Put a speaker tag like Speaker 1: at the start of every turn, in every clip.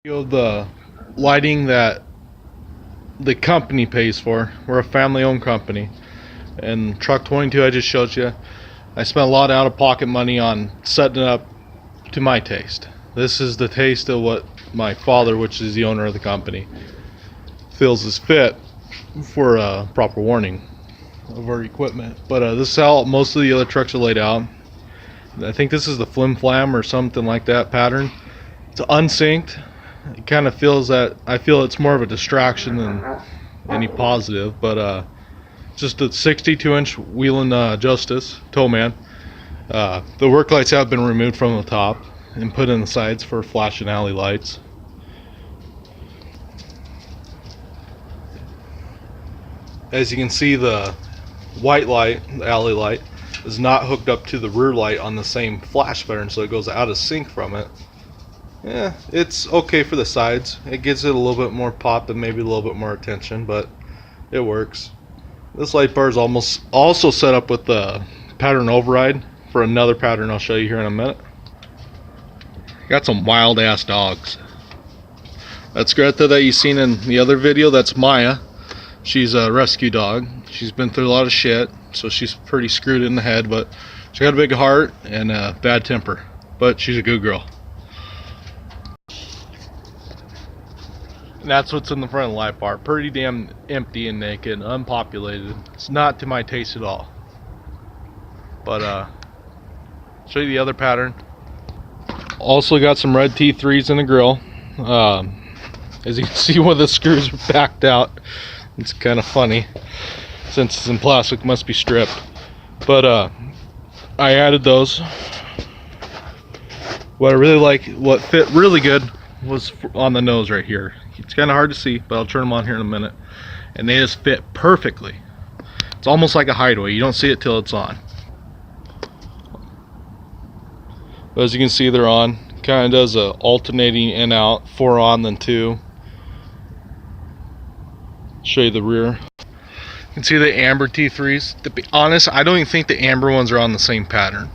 Speaker 1: The lighting that the company pays for. We're a family-owned company, and truck 22 I just showed you, I spent a lot of out-of-pocket money on setting it up to my taste. This is the taste of what my father, which is the owner of the company, feels is fit for proper warning of our equipment. But this is how most of the other trucks are laid out. I think this is the Flim Flam or something like that pattern. It's unsynced. It kind of feels that I feel it's more of a distraction than any positive, but just a 62-inch Whelen Justice Towman. The work lights have been removed from the top and put in the sides for flashing alley lights. As you can see, the white light, the alley light, is not hooked up to the rear light on the same flash pattern, so it goes out of sync from it. Yeah, it's okay for the sides. It gives it a little bit more pop and maybe a little bit more attention, but it works. This light bar is almost also set up with the pattern override for another pattern I'll show you here in a minute. Got some wild ass dogs. That's Greta that you seen in the other video. That's Maya. She's a rescue dog. She's been through a lot of shit, so she's pretty screwed in the head, but she got a big heart and a bad temper, but she's a good girl. And that's what's in the front of the light bar. Pretty damn empty and naked, unpopulated. It's not to my taste at all. But show you the other pattern. Also got some red T3s in the grill. As you can see, one of the screws are backed out. It's kind of funny since it's in plastic, must be stripped. But I added those. What I really like, what fit really good, was on the nose right here. It's kind of hard to see, but I'll turn them on here in a minute, and they just fit perfectly. It's almost like a hideaway. You don't see it till it's on. But as you can see, they're on. Kind of does a alternating in out, 4 on then 2. Show you the rear. You can see the amber T3s. To be honest, I don't even think the amber ones are on the same pattern.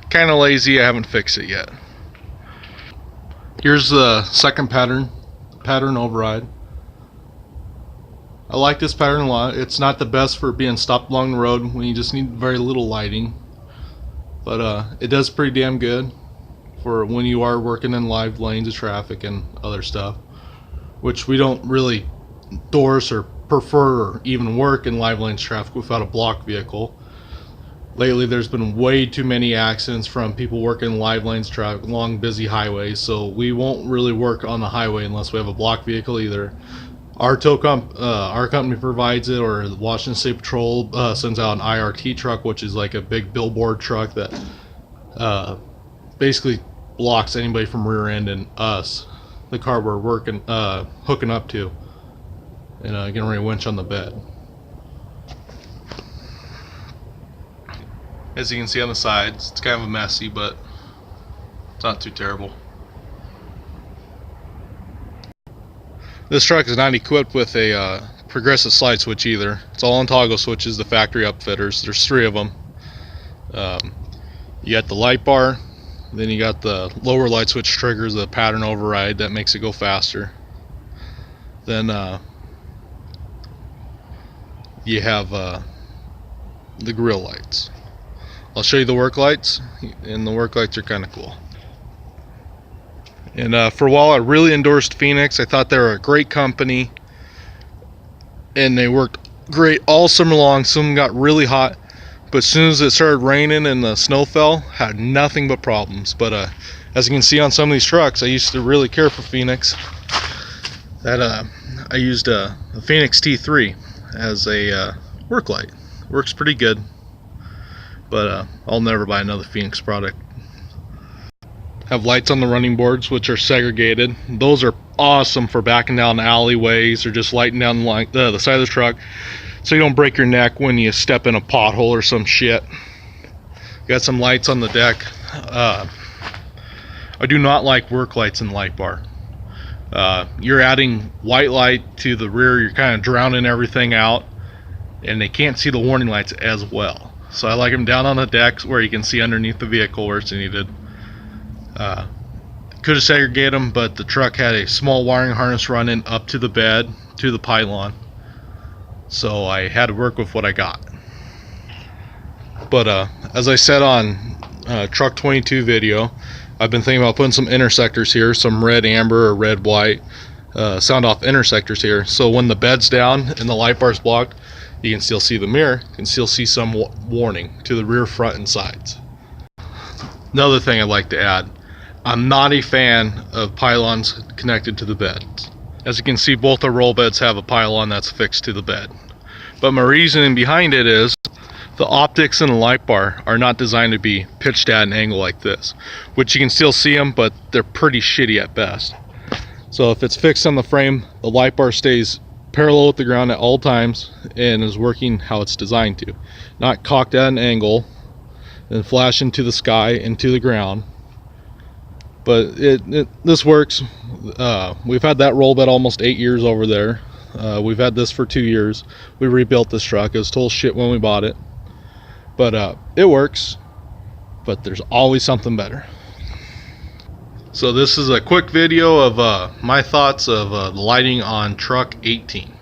Speaker 1: Kind of lazy, I haven't fixed it yet. Here's the second pattern override. I like this pattern a lot. It's not the best for being stopped along the road when you just need very little lighting, but it does pretty damn good for when you are working in live lanes of traffic and other stuff, which we don't really endorse or prefer or even work in live lanes traffic without a block vehicle. Lately there's been way too many accidents from people working live lanes traffic along busy highways, so we won't really work on the highway unless we have a block vehicle. Either our our company provides it, or the Washington State Patrol sends out an IRT truck, which is like a big billboard truck that basically blocks anybody from rear end and us, the car we're working hooking up to, and getting ready to winch on the bed. As you can see on the sides, it's kind of messy, but it's not too terrible. This truck is not equipped with a progressive slide switch either. It's all on toggle switches, the factory upfitters. There's 3 of them. You got the light bar, then you got the lower light switch triggers, the pattern override that makes it go faster. Then you have the grill lights. I'll show you the work lights, and the work lights are kind of cool. And for a while I really endorsed Phoenix. I thought they were a great company, and they worked great all summer long. Some got really hot, but as soon as it started raining and the snow fell, had nothing but problems. But as you can see on some of these trucks, I used to really care for Phoenix. I used a Phoenix T3 as a work light. Works pretty good. But I'll never buy another Phoenix product. Have lights on the running boards, which are segregated. Those are awesome for backing down alleyways or just lighting down the side of the truck, so you don't break your neck when you step in a pothole or some shit. Got some lights on the deck. I do not like work lights in the light bar. You're adding white light to the rear. You're kind of drowning everything out, and they can't see the warning lights as well. So I like them down on the decks where you can see underneath the vehicle where it's needed. Could have segregated them, but the truck had a small wiring harness running up to the bed, to the pylon. So I had to work with what I got. But as I said on truck 22 video, I've been thinking about putting some intersectors here, some red amber or red white sound off intersectors here, so when the bed's down and the light bar's blocked, you can still see the mirror, you can still see some warning to the rear, front, and sides. Another thing I'd like to add, I'm not a fan of pylons connected to the bed. As you can see, both the roll beds have a pylon that's fixed to the bed. But my reasoning behind it is the optics in the light bar are not designed to be pitched at an angle like this, which you can still see them, but they're pretty shitty at best. So if it's fixed on the frame, the light bar stays parallel with the ground at all times and is working how it's designed to. Not cocked at an angle and flashing to the sky and to the ground. But this works. We've had that roll bed almost 8 years over there. We've had this for 2 years. We rebuilt this truck. It was total shit when we bought it. But it works. But there's always something better. So this is a quick video of my thoughts of the lighting on truck 18.